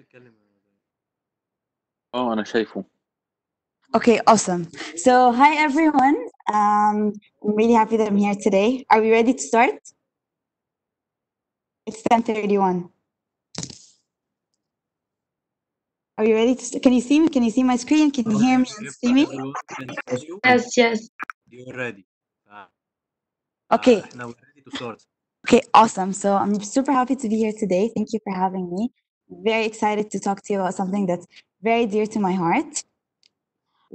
بيتكلم أنا شايفه. Okay, awesome. So, hi everyone. I'm really happy that I'm here today. Are we ready to start? It's 10:31. Are you ready to start? Can you see me? Can you see my screen? Can you hear me and see me? everyone can see you. Yes. You're ready. Okay. Now we're ready to start. Okay, awesome. So I'm super happy to be here today. Thank you for having me. Very excited to talk to you about something that's very dear to my heart,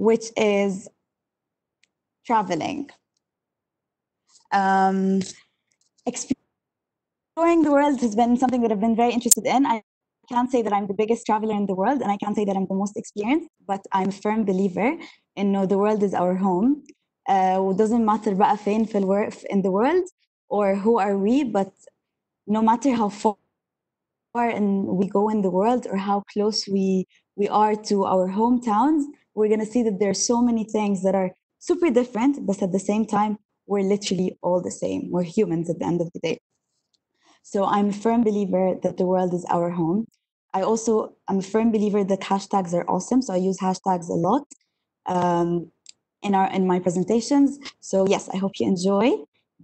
which is traveling. Exploring the world has been something that I've been very interested in. I can't say that I'm the biggest traveler in the world, and I can't say that I'm the most experienced, but I'm a firm believer in the world is our home. It doesn't matter بقى فين in the world or who are we, but no matter how far and we go in the world or how close we are to our hometowns, we're going to see that there are so many things that are super different, but at the same time, we're literally all the same. We're humans at the end of the day. So I'm a firm believer that the world is our home. I'm a firm believer that hashtags are awesome. So I use hashtags a lot in my presentations. So yes, I hope you enjoy.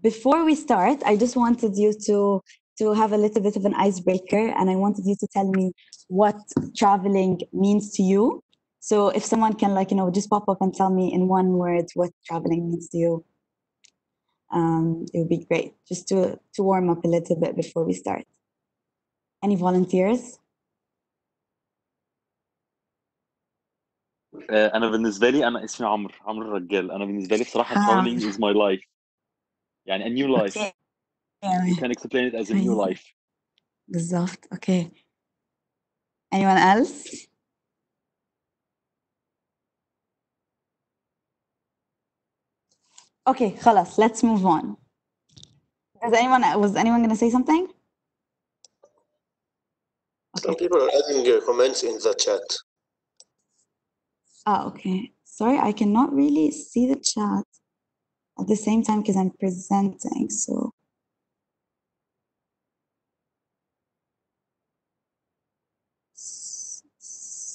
Before we start, I just wanted you to have a little bit of an icebreaker, and I wanted you to tell me what traveling means to you. So if someone can just pop up and tell me in one word what traveling means to you, it would be great just to warm up a little bit before we start. Any volunteers? أنا بالنسبة لي أنا اسمي عمرو الرجال. أنا بالنسبة لي بصراحة traveling is my life. يعني a new life. Okay. You can explain it as a new life. بالظبط. Okay. Anyone else? Okay, خلاص, let's move on. Was anyone going to say something? Okay. Some people are adding comments in the chat. Okay. Sorry, I cannot really see the chat at the same time because I'm presenting. So.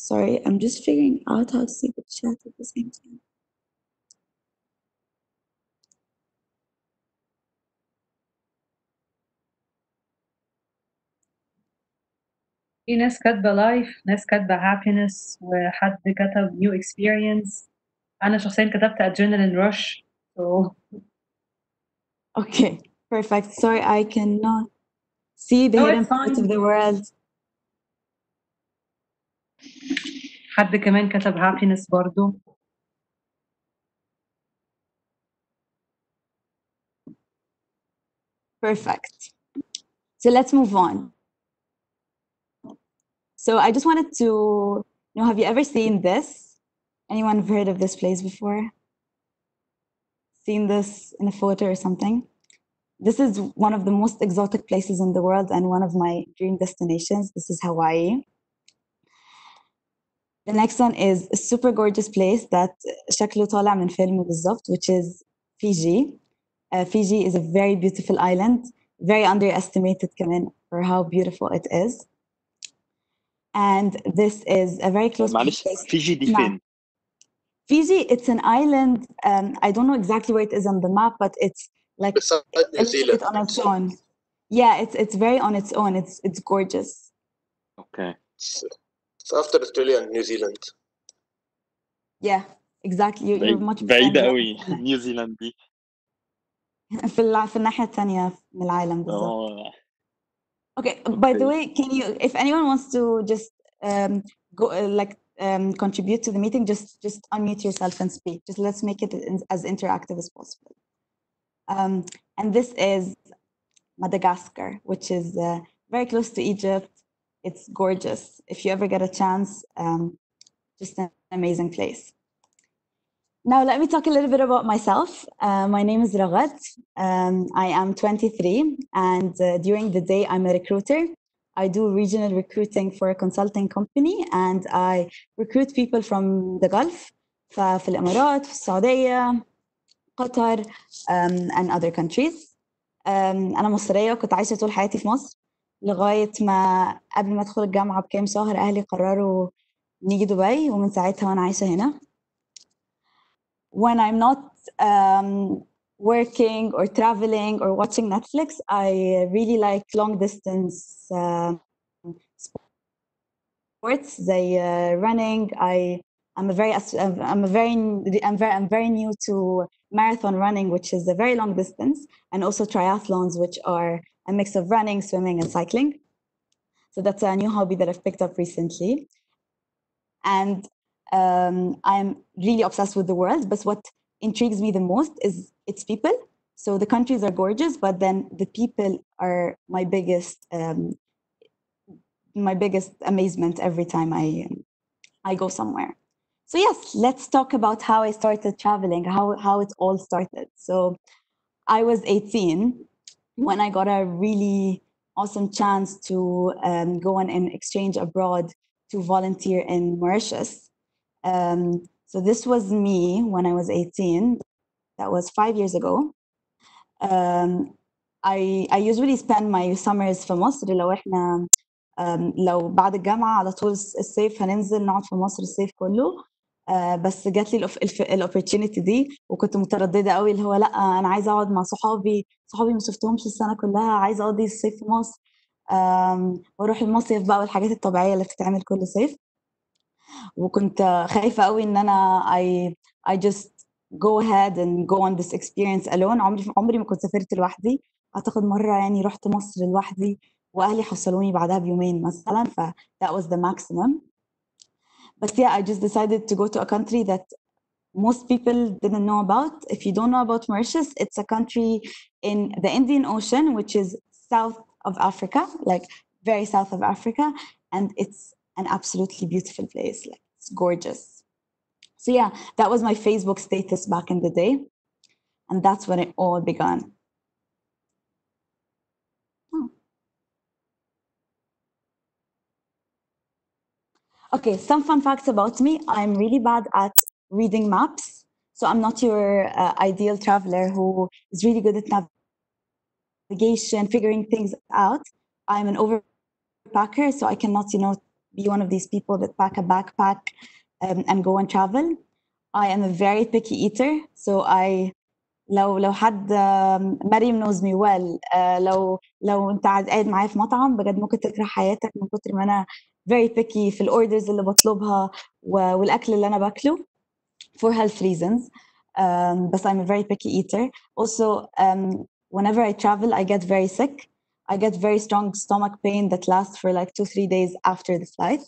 Sorry, I'm just figuring out how to see the chat at the same time. في ناس كاتبة life، ناس كاتبة happiness، وحد كتب new experience. أنا شخصيا كتبت adrenaline rush. So Okay, perfect. Sorry, I cannot see the hidden part of the world. حد كمان كتب happiness برضو. Perfect. So let's move on. So I just wanted to know, have you ever seen this? Anyone have heard of this place before? Seen this in a photo or something? This is one of the most exotic places in the world and one of my dream destinations. This is Hawaii. The next one is a super gorgeous place that شكله طالع من فيلم بالظبط, which is Fiji. Fiji is a very beautiful island, very underestimated كمان for how beautiful it is. And this is a very close معلش place. فيجي دي فين؟ Fiji, it's an island. I don't know exactly where it is on the map, but it's like Beside New a little bit Zealand. on its own. Yeah, it's very on its own. It's gorgeous. Okay. It's after Australia and New Zealand. Yeah, exactly. You're much بعيدة قوي نيوزيلاند دي. في الناحية الثانية من العالم بالظبط. Okay, by the way, if anyone wants to just go contribute to the meeting, just unmute yourself and speak. Just let's make it as interactive as possible. And this is Madagascar, which is very close to Egypt. It's gorgeous. If you ever get a chance, just an amazing place. Now, let me talk a little bit about myself. My name is Raghad. I am 23, and during the day, I'm a recruiter. I do regional recruiting for a consulting company, and I recruit people from the Gulf, في الإمارات, في السعودية, Qatar, and other countries. أنا مصرية, كنت عايشة طول حياتي في مصر. لغاية ما قبل ما أدخل الجامعة بكام شهر أهلي قرروا نيجي دبي، ومن ساعتها وأنا عايشة هنا. When I'm not working or traveling or watching Netflix, I really like long distance sports. They running. I'm very new to marathon running, which is a very long distance, and also triathlons, which are a mix of running, swimming, and cycling. So that's a new hobby that I've picked up recently. And I'm really obsessed with the world. But what intrigues me the most is its people. So the countries are gorgeous, but then the people are my biggest amazement every time I go somewhere. So yes, let's talk about how I started traveling, how it all started. So I was 18 when I got a really awesome chance to go on an exchange abroad to volunteer in Mauritius. So this was me when I was 18. That was 5 years ago. I usually spend my summers في مصر. لو بعد الجامعة على طول الصيف هننزل نقعد في مصر الصيف كله. بس جات لي الاوبورتيونيتي دي، وكنت مترددة قوي اللي هو لا أنا عايزة أقعد مع صحابي ما شفتهمش السنة كلها، عايزة أقضي الصيف في مصر وأروح المصيف بقى والحاجات الطبيعية اللي بتتعمل كل صيف. وكنت خايفة قوي إن أنا I just go ahead and go on this experience alone. عمري ما كنت سافرت لوحدي. أعتقد مرة يعني رحت مصر لوحدي وأهلي حصلوني بعدها بيومين مثلا، that was the maximum. But yeah, I just decided to go to a country that most people didn't know about. If you don't know about Mauritius, it's a country in the Indian Ocean, which is south of Africa, like very south of Africa, and it's an absolutely beautiful place. Like it's gorgeous. So yeah, that was my Facebook status back in the day, and that's when it all began. Okay, some fun facts about me. I'm really bad at reading maps. So I'm not your ideal traveler who is really good at navigation, figuring things out. I'm an overpacker, so I cannot, be one of these people that pack a backpack and go and travel. I am a very picky eater, so لو حد مريم knows me well لو انت قاعد معايا في مطعم بجد ممكن تكره حياتك من كتر ما انا very picky في الاوردرز اللي بطلبها والاكل اللي انا باكله for health reasons. But I'm a very picky eater. Also, whenever I travel, I get very sick. I get very strong stomach pain that lasts for like 2-3 days after the flight.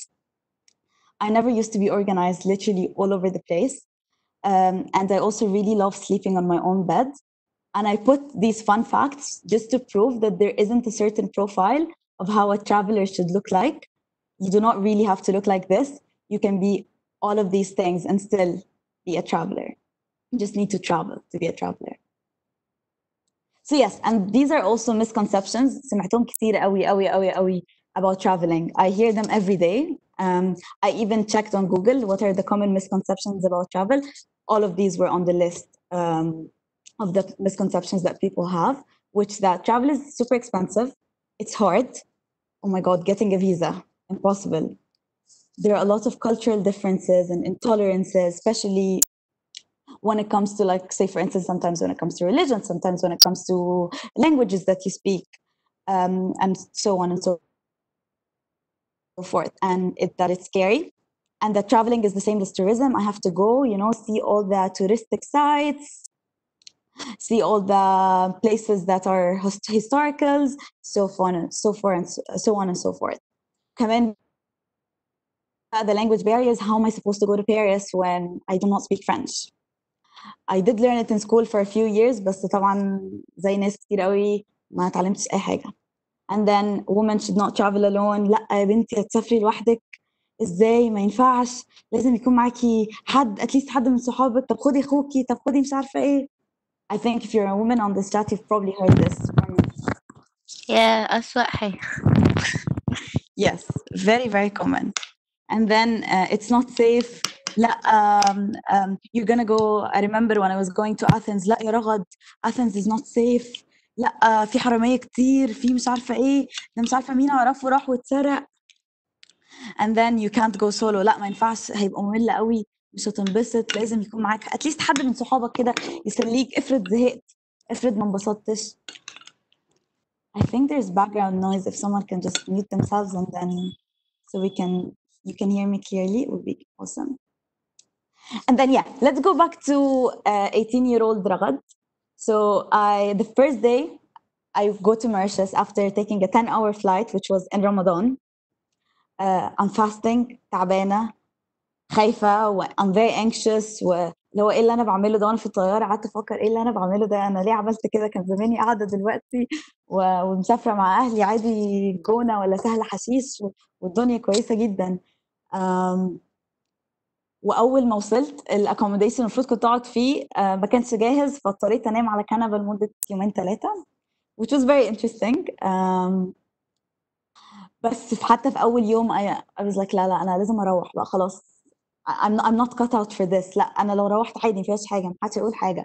I never used to be organized, literally all over the place. And I also really love sleeping on my own bed. And I put these fun facts just to prove that there isn't a certain profile of how a traveler should look like. You do not really have to look like this. You can be all of these things and still be a traveler. You just need to travel to be a traveler. So yes, and these are also misconceptions. سمعتهم كتير قوي about traveling. I hear them every day. I even checked on Google what are the common misconceptions about travel. All of these were on the list of the misconceptions that people have, which that travel is super expensive. It's hard. Oh my God, getting a visa, impossible. There are a lot of cultural differences and intolerances, especially when it comes to, like, say, for instance, sometimes when it comes to religion, sometimes when it comes to languages that you speak, and so on and so forth. And that it's scary. And that traveling is the same as tourism. I have to go, see all the touristic sites, see all the places that are historicals, so on and so forth. كمان the language barriers. How am I supposed to go to Paris when I do not speak French? I did learn it in school for a few years, بس طبعا زي ناس كتير قوي ما اتعلمتش أي حاجة. And then women should not travel alone. لا يا بنتي هتسافري لوحدك ازاي؟ ما ينفعش، لازم يكون معاكي حد، اتليست حد من صحابك. طب خدي اخوكي، طب خدي مش عارفة ايه. I think if you're a woman on this chat, you've probably heard this from me. Yeah, أسوأ حاجة. Yes, very, very common. And then it's not safe. لا you're gonna go. I remember when I was going to Athens. لا يا رغد, Athens is not safe. لا في حرامية كتير، في مش عارفة ايه، ده مش عارفة مين اعرفه راح واتسرق. and then you can't go solo. لا ما ينفعش، هيبقى ممل قوي، مش هتنبسط. لازم يكون معاك اتليست حد من صحابك كده يسليك. افرض زهقت، افرض ما انبسطتش. I think there's background noise. If someone can just mute themselves and then so you can hear me clearly, it would be awesome. And then yeah, let's go back to 18-year-old Raghad. So the first day I go to Mauritius after taking a 10-hour flight, which was in Ramadan. I'm fasting, تعبانة، خايفة و I'm very anxious، واللي هو ايه اللي انا بعمله ده. وانا في الطيارة قعدت افكر ايه اللي انا بعمله ده، انا ليه عملت كده؟ كان زماني قاعدة دلوقتي ومسافرة مع اهلي عادي جونة ولا سهل حشيش والدنيا كويسة جدا. واول ما وصلت الاكوموديشن المفروض كنت اقعد فيه ما كانش جاهز، فاضطريت انام على كنبه لمده يومين ثلاثه which was very interesting. بس حتى في اول يوم I was like لا انا لازم اروح بقى خلاص. I'm not cut out for this. لا انا لو روحت عادي مفيهاش حاجه، محدش هيقول حاجه،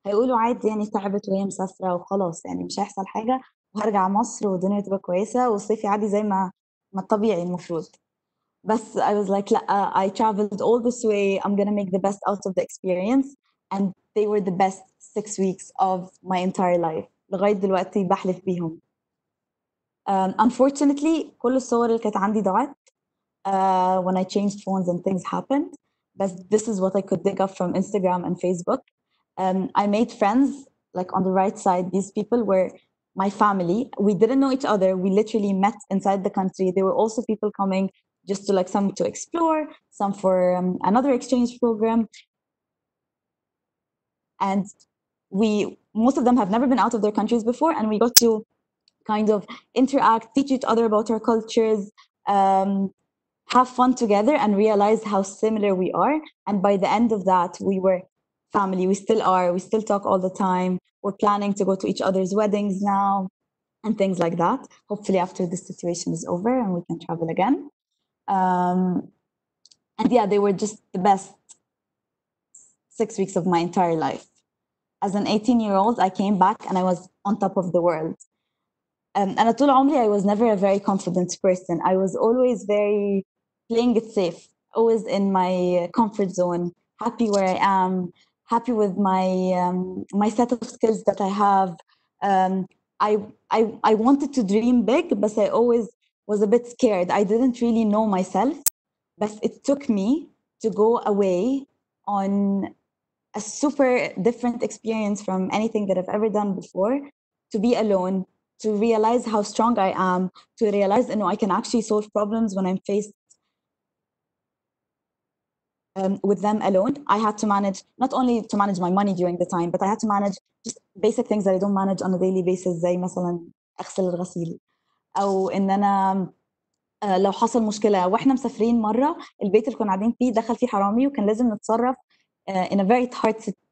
هيقولوا عادي يعني تعبت وهي مسافره وخلاص، يعني مش هيحصل حاجه، وهرجع مصر والدنيا تبقى كويسه والصيف عادي زي ما الطبيعي المفروض. بس I was like لا I traveled all this way, I'm gonna make the best out of the experience, and they were the best 6 weeks of my entire life. لغاية دلوقتي بحلف بيهم. Unfortunately كل الصور اللي كانت عندي ضاعت when I changed phones and things happened. But this is what I could dig up from Instagram and Facebook. I made friends like on the right side. These people were my family. We didn't know each other. We literally met inside the country. There were also people coming just to like some to explore, some for another exchange program. And most of them have never been out of their countries before, and we got to kind of interact, teach each other about our cultures, have fun together, and realize how similar we are. And by the end of that, we were family. We still are. We still talk all the time. We're planning to go to each other's weddings now and things like that. Hopefully after this situation is over and we can travel again. And yeah, they were just the best 6 weeks of my entire life. As an 18-year-old, I came back and I was on top of the world. أنا طول عمري I was never a very confident person. I was always very playing it safe, always in my comfort zone, happy where I am, happy with my set of skills that I have. I wanted to dream big, but I always was a bit scared. I didn't really know myself, but it took me to go away on a super different experience from anything that I've ever done before, to be alone, to realize how strong I am, to realize I can actually solve problems when I'm faced with them alone. I had to manage, not only to manage my money during the time, but I had to manage just basic things that I don't manage on a daily basis, زي مثلا أغسل الغسيل، أو إن أنا لو حصل مشكلة واحنا مسافرين مرة، البيت اللي كنا قاعدين فيه دخل فيه حرامي وكان لازم نتصرف in a very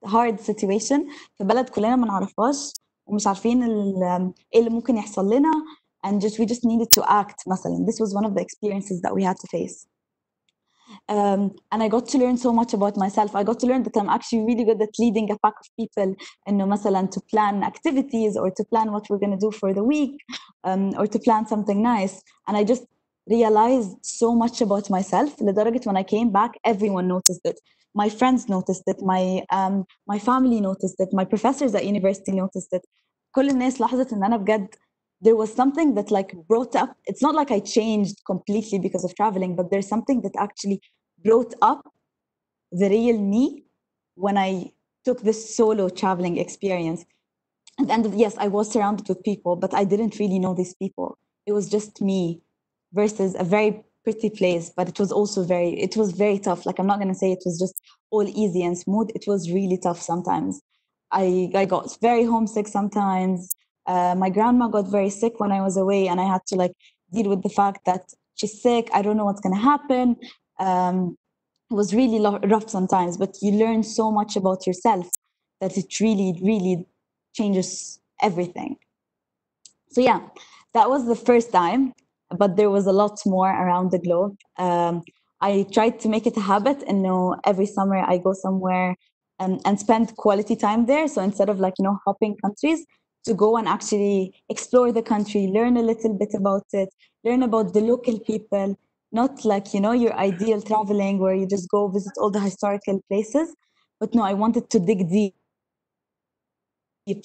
hard situation في بلد كلنا ما نعرفهاش ومش عارفين ايه اللي ممكن يحصل لنا, and we just needed to act مثلا. This was one of the experiences that we had to face. And I got to learn so much about myself. I got to learn that I'm actually really good at leading a pack of people, إنه مثلا to plan activities or to plan what we're going to do for the week, or to plan something nice. And I just realized so much about myself لدرجة when I came back everyone noticed it. My friends noticed it, my family noticed it, my professors at university noticed it. كل الناس لاحظت إن أنا بجد there was something that like brought up. It's not like I changed completely because of traveling, but there's something that actually brought up the real me when I took this solo traveling experience. At the end of yes, I was surrounded with people, but I didn't really know these people. It was just me versus a very pretty place, but it was very tough. Like, I'm not going to say it was just all easy and smooth. It was really tough sometimes. I got very homesick sometimes. My grandma got very sick when I was away, and I had to like deal with the fact that she's sick. I don't know what's going to happen. It was really rough sometimes, but you learn so much about yourself that it really changes everything. So yeah, that was the first time, but there was a lot more around the globe. I tried to make it a habit, and every summer I go somewhere and spend quality time there. So instead of like hopping countries, to go and actually explore the country, learn a little bit about it, learn about the local people, not like, you know, your ideal traveling where you just go visit all the historical places. But no, I wanted to dig deep,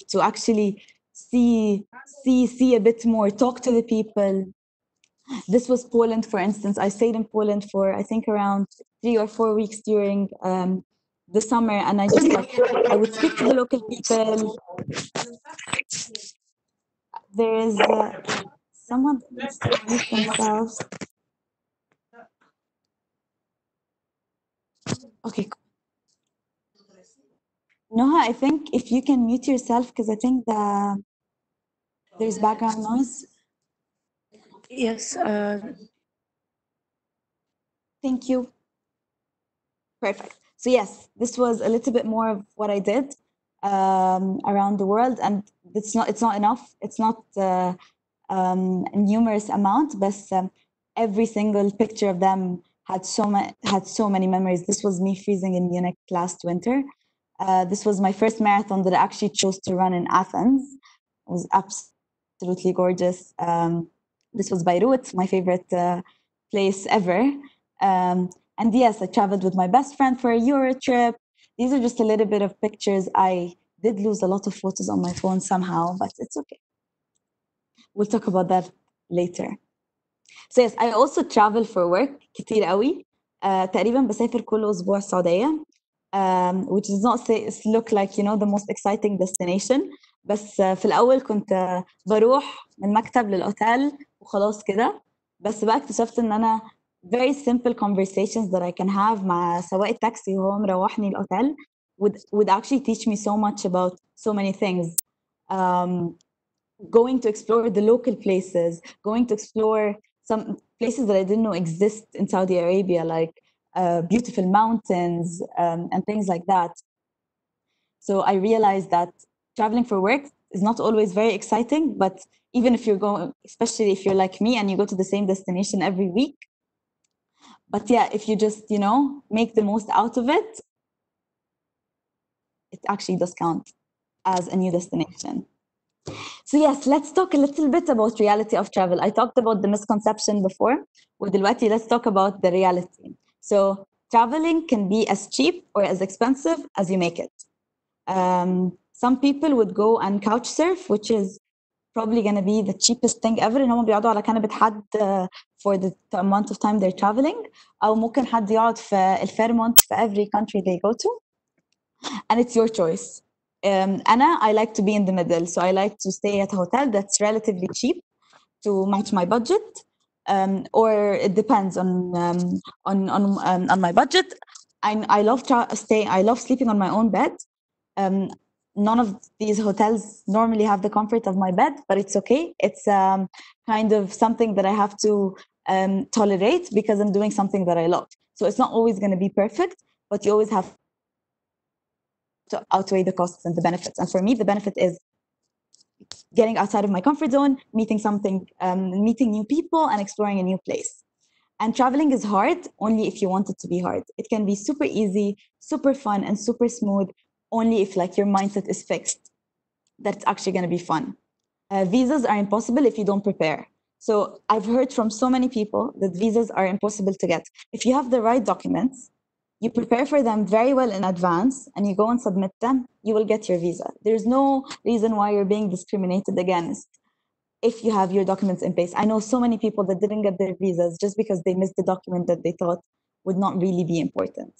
to actually see a bit more, talk to the people. This was Poland, for instance. I stayed in Poland for, I think, around 3 or 4 weeks during the summer, and I just like, I would speak to the local people. There is someone that needs to mute themselves. Okay. Noha, I think if you can mute yourself, because I think there's background noise. Yes. Thank you. Perfect. So yes, this was a little bit more of what I did around the world, and it's not enough. It's not a numerous amount, but every single picture of them had so many memories. This was me freezing in Munich last winter. This was my first marathon that I actually chose to run in Athens. It was absolutely gorgeous. This was Beirut, my favorite place ever. And yes, I traveled with my best friend for a Euro trip. These are just a little bit of pictures. I did lose a lot of photos on my phone somehow, but it's okay. We'll talk about that later. So yes, I also travel for work كتير قوي. تقريبا بسافر كل أسبوع السعودية. Which does not look like, you know, the most exciting destination. بس في الأول كنت بروح من المكتب للأوتيل وخلاص كده. بس بقى اكتشفت إن أنا very simple conversations that I can have مع سواق التاكسي وهو مروحني الأوتيل would actually teach me so much about so many things. Going to explore the local places, going to explore some places that I didn't know exist in Saudi Arabia, like beautiful mountains and things like that. So I realized that traveling for work is not always very exciting, but even if you're going, especially if you're like me and you go to the same destination every week, but yeah, if you just, you know, make the most out of it, it actually does count as a new destination. So yes, let's talk a little bit about reality of travel. I talked about the misconception before. ودلوقتي let's talk about the reality. So traveling can be as cheap or as expensive as you make it. Some people would go and couch surf, which is probably going to be the cheapest thing ever. إن هم بيقعدوا على كنبة حد for the amount of time they're traveling. أو ممكن حد يقعد في الفيرمونت في every country they go to. And it's your choice. Anna, I like to be in the middle. So I like to stay at a hotel that's relatively cheap to match my budget. Or it depends on my budget. I love I love sleeping on my own bed. None of these hotels normally have the comfort of my bed, but it's okay. It's kind of something that I have to tolerate because I'm doing something that I love. So it's not always going to be perfect, but you always have to outweigh the costs and the benefits. And for me, the benefit is getting outside of my comfort zone, meeting new people and exploring a new place. And traveling is hard only if you want it to be hard. It can be super easy, super fun, and super smooth only if like your mindset is fixed that it's actually going to be fun. Visas are impossible if you don't prepare. So I've heard from so many people that visas are impossible to get. If you have the right documents, you prepare for them very well in advance and you go and submit them, you will get your visa. There's no reason why you're being discriminated against if you have your documents in place. I know so many people that didn't get their visas just because they missed the document that they thought would not really be important.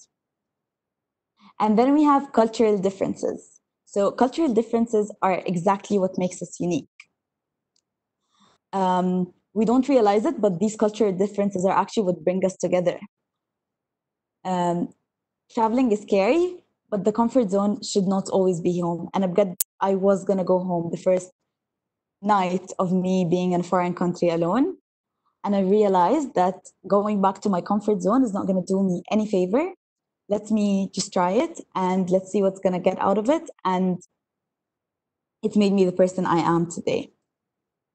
And then we have cultural differences. So cultural differences are exactly what makes us unique. We don't realize it, but these cultural differences are actually what bring us together. Traveling is scary, but the comfort zone should not always be home. And I was going to go home the first night of me being in a foreign country alone. And I realized that going back to my comfort zone is not going to do me any favor. Let me just try it and let's see what's going to get out of it. And it made me the person I am today.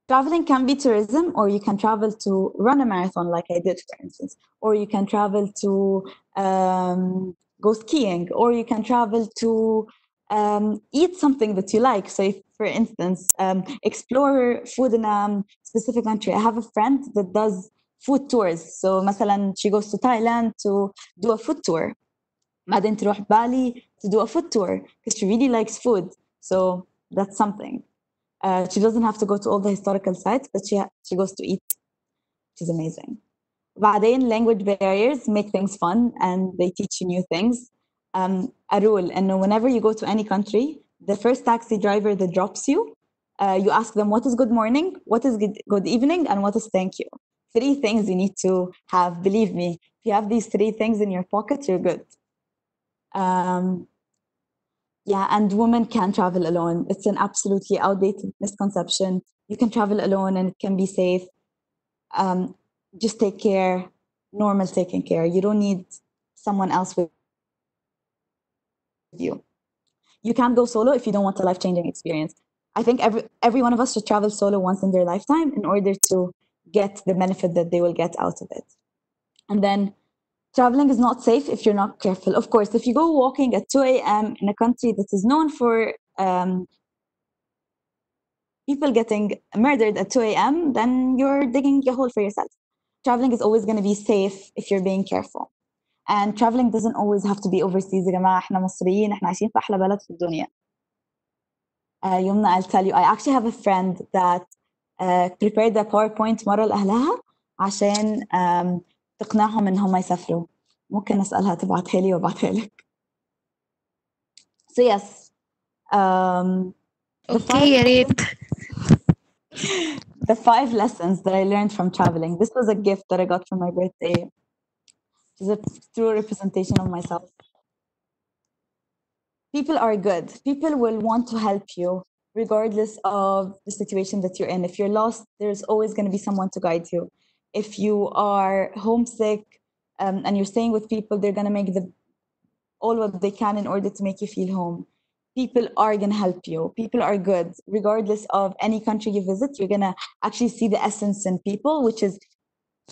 Traveling can be tourism, or you can travel to run a marathon like I did, for instance, or you can travel to go skiing, or you can travel to eat something that you like. So if, for instance, explore food in a specific country. I have a friend that does food tours. So مثلا she goes to Thailand to do a food tour. بعدين تروح Bali to do a food tour because she really likes food. So that's something. She doesn't have to go to all the historical sites, but she goes to eat, which is amazing. بعدين language barriers make things fun and they teach you new things. A rule, and whenever you go to any country, the first taxi driver that drops you, you ask them what is good morning, what is good evening, and what is thank you. 3 things you need to have. Believe me, if you have these 3 things in your pocket, you're good. Yeah, and women can travel alone. It's an absolutely outdated misconception. You can travel alone and it can be safe. Just take care, normal taking care. You don't need someone else with you. You can't go solo if you don't want a life-changing experience. I think every one of us should travel solo once in their lifetime in order to get the benefit that they will get out of it. And then traveling is not safe if you're not careful. Of course, if you go walking at 2 a.m. in a country that is known for people getting murdered at 2 a.m., then you're digging a hole for yourself. Traveling is always going to be safe if you're being careful. And traveling doesn't always have to be overseas. يا جماعة احنا مصريين احنا عايشين في أحلى بلد في الدنيا. يمنى, I'll tell you, I actually have a friend that prepared a PowerPoint مرة لأهلها عشان تقنعهم إن هم يسافروا. ممكن أسألها تبعتها لي وأبعتها لك. So yes. اوكي يا ريت. The 5 lessons that I learned from traveling. This was a gift that I got for my birthday. It's a true representation of myself. People are good. People will want to help you regardless of the situation that you're in. If you're lost, there's always going to be someone to guide you. If you are homesick and you're staying with people, they're going to make all what they can in order to make you feel home. People are going to help you. People are good. Regardless of any country you visit, you're going to actually see the essence in people, which is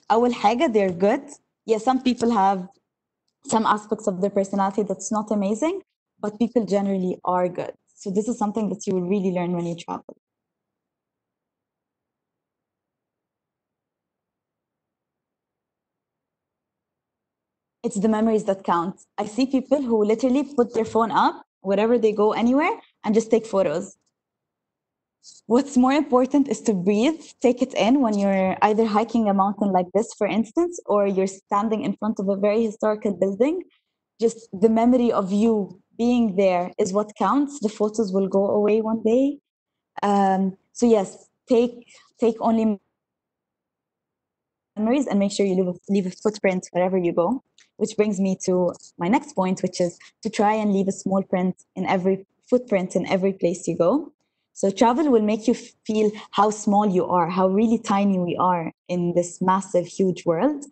أول حاجة, they're good. Yeah, some people have some aspects of their personality that's not amazing, but people generally are good. So this is something that you will really learn when you travel. It's the memories that count. I see people who literally put their phone up wherever they go anywhere and just take photos. What's more important is to breathe, take it in when you're either hiking a mountain like this, for instance, or you're standing in front of a very historical building. Just the memory of you being there is what counts. The photos will go away one day. So yes, take only memories and make sure you leave a footprint wherever you go. Which brings me to my next point, which is to try and leave a small footprint in every place you go. So travel will make you feel how small you are, how really tiny we are in this massive, huge world.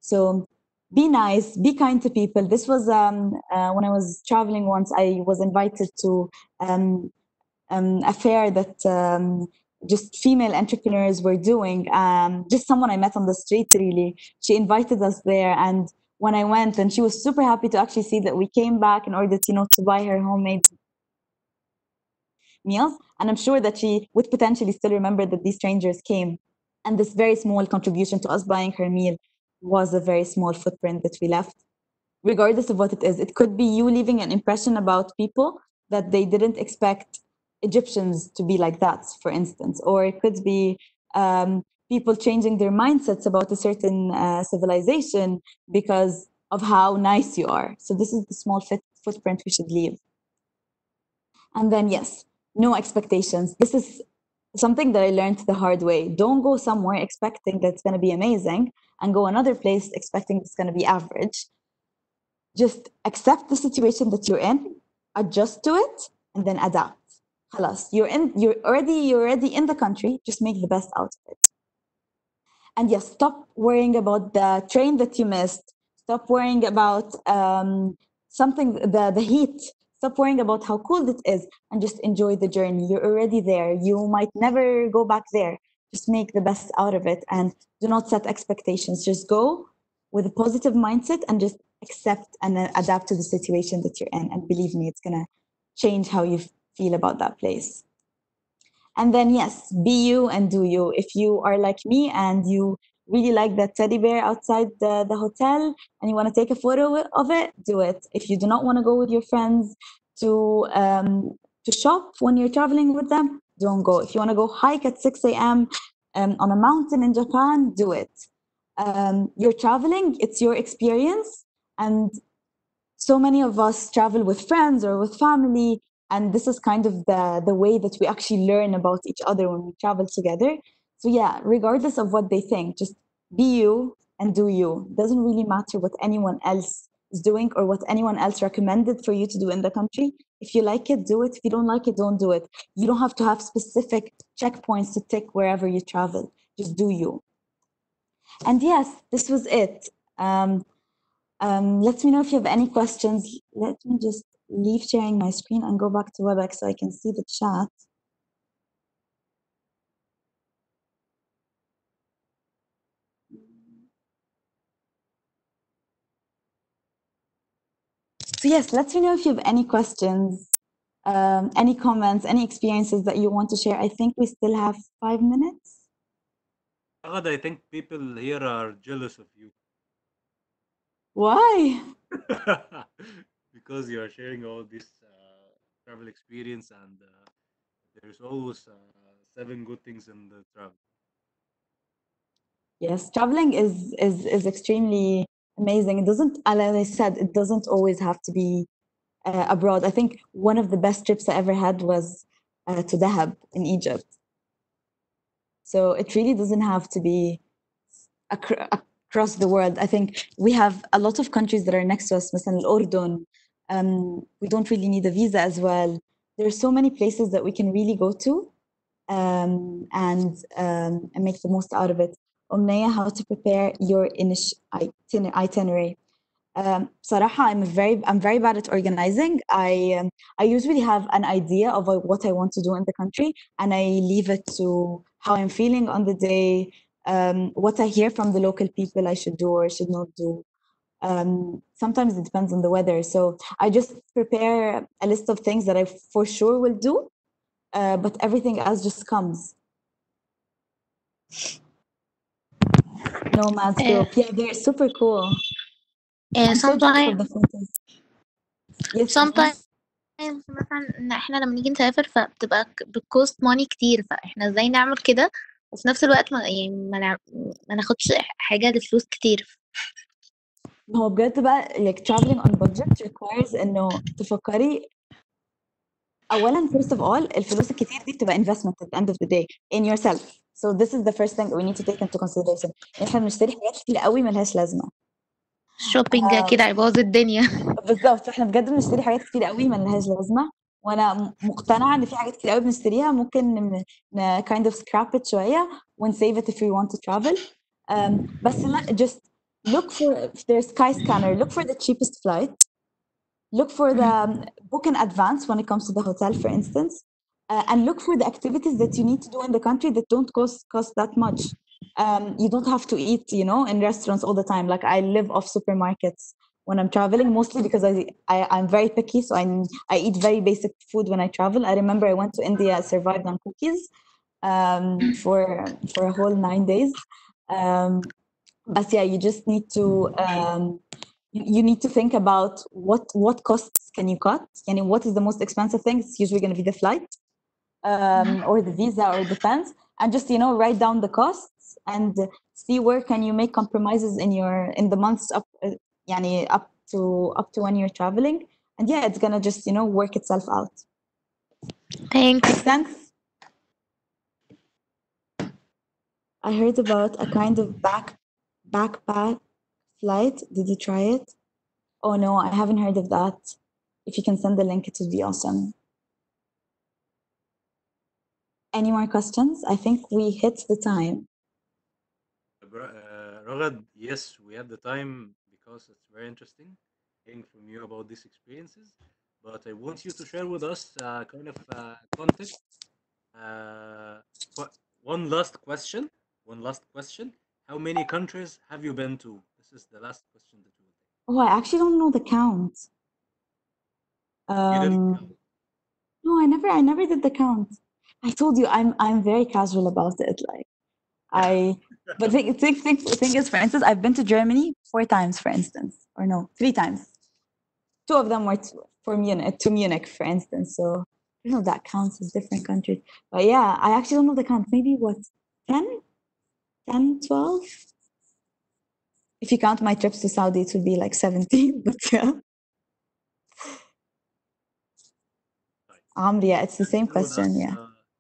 So be nice, be kind to people. This was when I was traveling once, I was invited to a fair that just female entrepreneurs were doing. Just someone I met on the street, really. She invited us there. And when I went, and she was super happy to actually see that we came back in order to, to buy her homemade meals. And I'm sure that she would potentially still remember that these strangers came. And this very small contribution to us buying her meal was a very small footprint that we left. Regardless of what it is, it could be you leaving an impression about people that they didn't expect Egyptians to be like that, for instance, or it could be people changing their mindsets about a certain civilization because of how nice you are. So this is the small footprint we should leave. And then, yes, no expectations. This is something that I learned the hard way. Don't go somewhere expecting that it's going to be amazing and go another place expecting it's going to be average. Just accept the situation that you're in, adjust to it, and then adapt. Halas, you're already in the country. Just make the best out of it. And yes, stop worrying about the train that you missed. Stop worrying about the heat. Stop worrying about how cold it is, and just enjoy the journey. You're already there. You might never go back there. Just make the best out of it, and do not set expectations. Just go with a positive mindset and just accept and adapt to the situation that you're in. And believe me, it's gonna change how you feel about that place. And then, yes, be you and do you. If you are like me and you really like that teddy bear outside the hotel and you want to take a photo of it, do it. If you do not want to go with your friends to shop when you're traveling with them, don't go. If you want to go hike at 6 a.m. On a mountain in Japan, do it. You're traveling, it's your experience. And so many of us travel with friends or with family, and this is kind of the way that we actually learn about each other when we travel together. So yeah, regardless of what they think, just be you and do you. Doesn't really matter what anyone else is doing or what anyone else recommended for you to do in the country. If you like it, do it. If you don't like it, don't do it. You don't have to have specific checkpoints to tick wherever you travel. Just do you. And yes, this was it. Let me know if you have any questions. Let me just leave sharing my screen and go back to WebEx so I can see the chat. So yes, let me know if you have any questions, any comments, any experiences that you want to share. I think we still have 5 minutes. Raghad, I think people here are jealous of you. Why? Because you are sharing all this travel experience, and there's always 7 good things in the travel. Yes, traveling is extremely amazing. It doesn't, as I said, it doesn't always have to be abroad. I think one of the best trips I ever had was to Dahab in Egypt. So it really doesn't have to be across the world. I think we have a lot of countries that are next to us, مثلا الأردن. We don't really need a visa as well. There are so many places that we can really go to and make the most out of it. Omnaya, how to prepare your itinerary. بصراحة I'm very bad at organizing. I usually have an idea of what I want to do in the country, and I leave it to how I'm feeling on the day, what I hear from the local people I should do or should not do. Sometimes it depends on the weather. So I just prepare a list of things that I for sure will do, but everything else just comes. Nomads group. Yeah, they're super cool. I'm so jealous of the photos. Yes, sometimes مثلا ان احنا لما نيجي نسافر فبتبقى بتكوست ماني كتير، فاحنا ازاي نعمل كده وفي نفس الوقت ما ناخدش حاجة لفلوس كتير. هو بجد بقى like traveling on budget requires انه تفكري اولا first of all الفلوس الكتير دي بتبقى investment at the end of the day in yourself. So this is the first thing we need to take into consideration. احنا بنشتري حاجات كتير قوي ملهاش لازمة. الشوبينج اكيد هيبوظ الدنيا. بالظبط، احنا بجد بنشتري حاجات كتير قوي ملهاش لازمة، وانا مقتنعة ان في حاجات كتير قوي بنشتريها ممكن kind of scrap it شوية and save it if we want to travel. بس لا, just look for, if there's Skyscanner, look for the cheapest flight. Look for the book in advance when it comes to the hotel, for instance, and look for the activities that you need to do in the country that don't cost that much. You don't have to eat, in restaurants all the time. Like I live off supermarkets when I'm traveling, mostly because I'm very picky, so I eat very basic food when I travel. I remember I went to India, I survived on cookies for a whole 9 days. But yeah, you just need to you need to think about what costs can you cut. And what is the most expensive thing? It's usually going to be the flight or the visa or defense, and just write down the costs and see where can you make compromises in the months up up to when you're traveling. And yeah, it's gonna just work itself out. Thanks. Makes sense. I heard about a kind of backpack flight. Did you try it? Oh no, I haven't heard of that. If you can send the link, it would be awesome. Any more questions? I think we hit the time. Raghad, yes, we have the time because it's very interesting hearing from you about these experiences. But I want you to share with us kind of context. One last question. One last question. How many countries have you been to? This is the last question that we will take. Oh, I actually don't know the count. You didn't count. No, I never did the count. I told you I'm very casual about it. Like but thing is, for instance, I've been to Germany 4 times, for instance, or no, 3 times. 2 of them were to Munich, for instance. So I don't know if that counts as different countries. But yeah, I actually don't know the count. Maybe what, 10? 10, 12? If you count my trips to Saudi, it would be like 17. But yeah. طيب Yeah, it's the same share with question. us Yeah.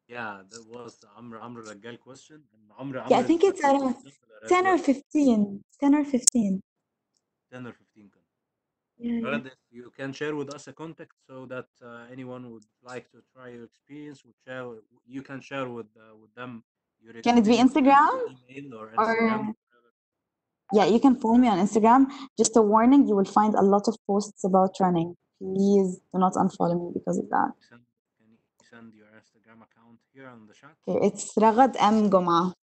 yeah, that was Amr Rajal question, and Amr Yeah, I is think it's around as 10 or well. 15. 10 or 15. 10 or 15 countries. Yeah, yeah. Ragad, if you can share with us a contact so that anyone would like to try your experience, would share, you can share with them your Can it be experience Instagram through email or Instagram. or yeah, you can follow me on Instagram. Just a warning, you will find a lot of posts about running. Please do not unfollow me because of that. Can you send your Instagram account here on the chat? Okay, it's Raghad M Gomaa.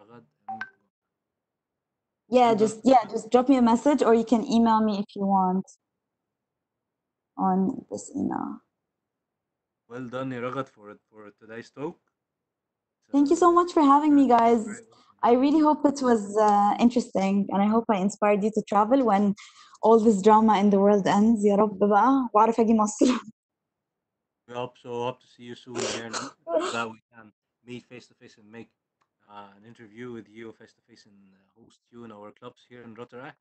Ragad, Yeah, well done. just drop me a message or you can email me if you want on this email. Well done, Ragad, for today's talk. Thank you so much for having me, guys. Very I really hope it was interesting and I hope I inspired you to travel when all this drama in the world ends. يا رب بقى وأعرف أجي مصر. We hope to see you soon here in Egypt so that we can meet face to face and make an interview with you face to face and host you in our clubs here in Rotary,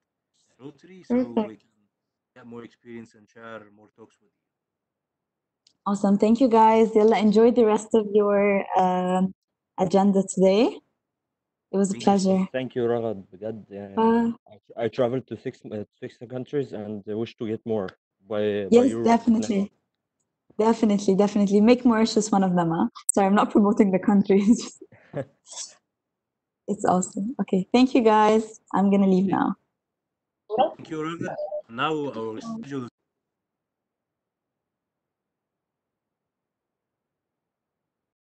so Perfect. we can get more experience and share more talks with you. Awesome. Thank you, guys. Yalla, enjoy the rest of your agenda today. It was a Thank you so pleasure. much. Thank you, Raghad. بجد I traveled to 6 countries and wish to get more by Yes, your definitely. Definitely. Make Mauritius one of them. Huh? Sorry, I'm not promoting the country. It's awesome. Okay. Thank you, guys. I'm going to leave now. Thank you, Ragad. Now our schedule